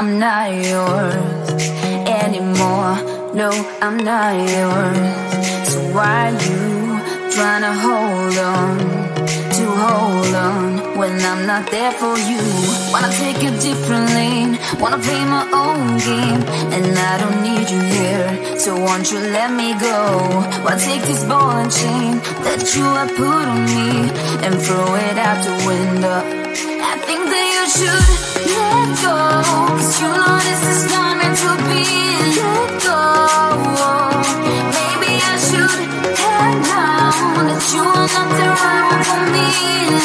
I'm not yours anymore. No, I'm not yours. So why you trying to hold on when I'm not there for you? Wanna take a different lane, wanna play my own game, and I don't need you here, so won't you let me go? Wanna take this ball and chain that you have put on me and throw it out the window. I think that you should let go, 'cause you know this is not meant to be. Let go. Maybe I should have known that you are not the right one for me.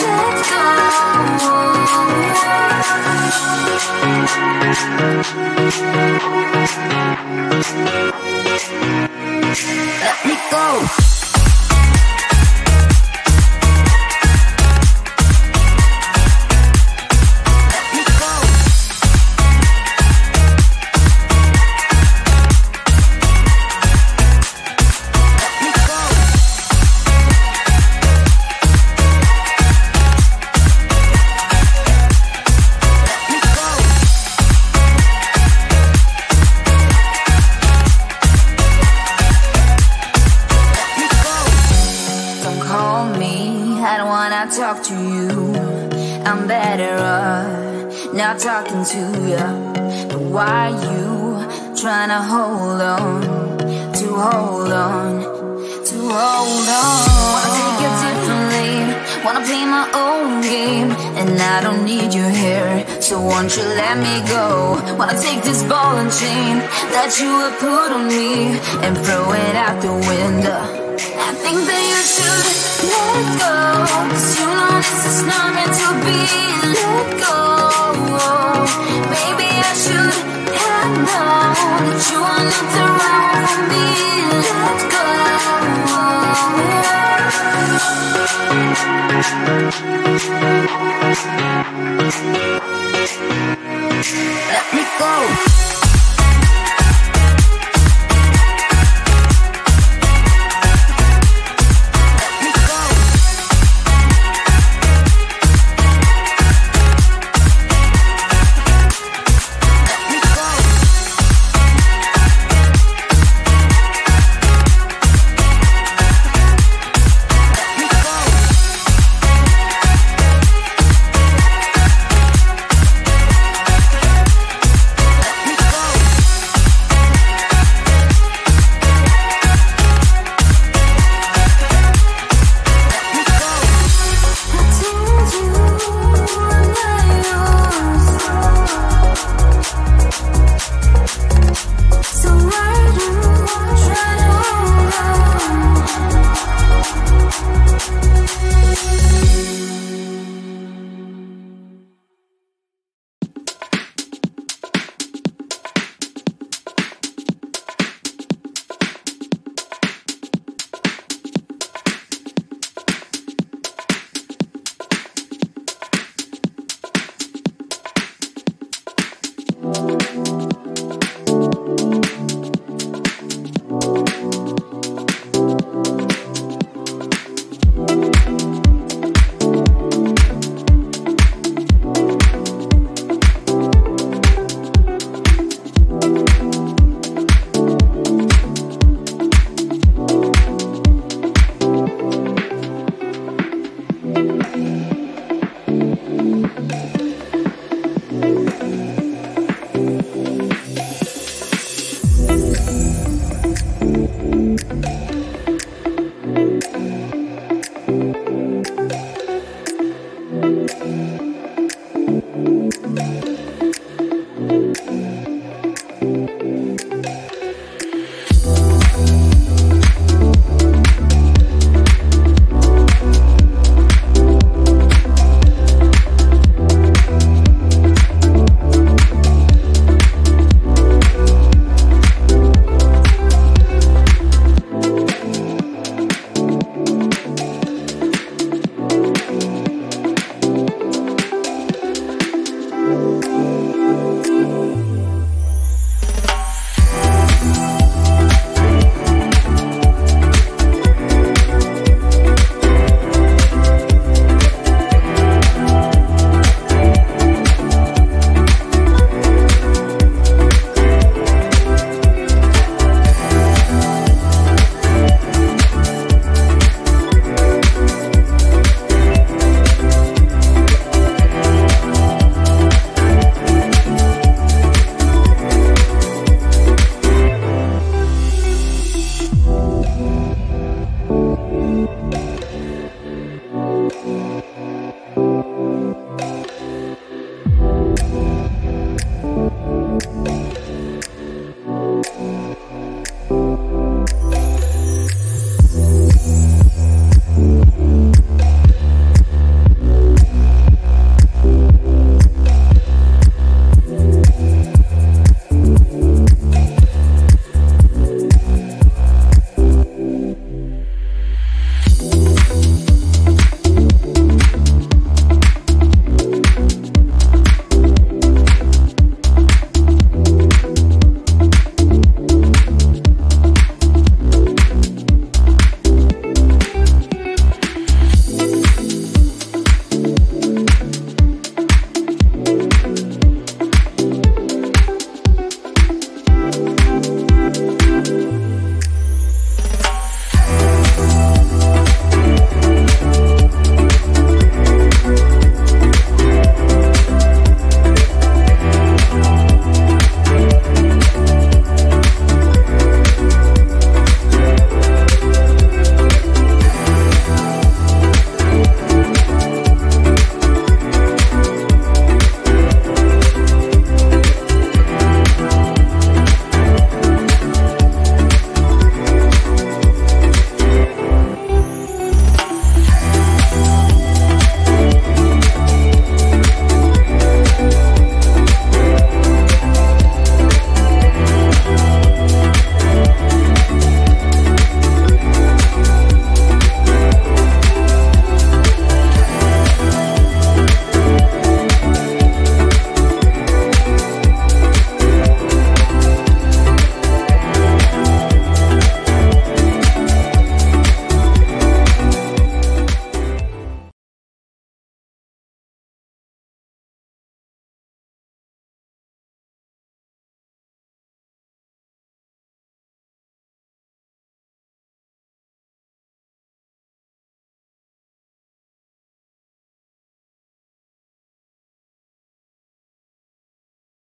Let go. Let me go. Talk to you, I'm better off not talking to you. But why you trying to hold on? Wanna take a different lane, wanna play my own game, and I don't need you here, so won't you let me go? Wanna take this ball and chain that you have put on me and throw it out the window. I think that you should let go, 'cause you know this is not meant to be. Let go. Maybe I should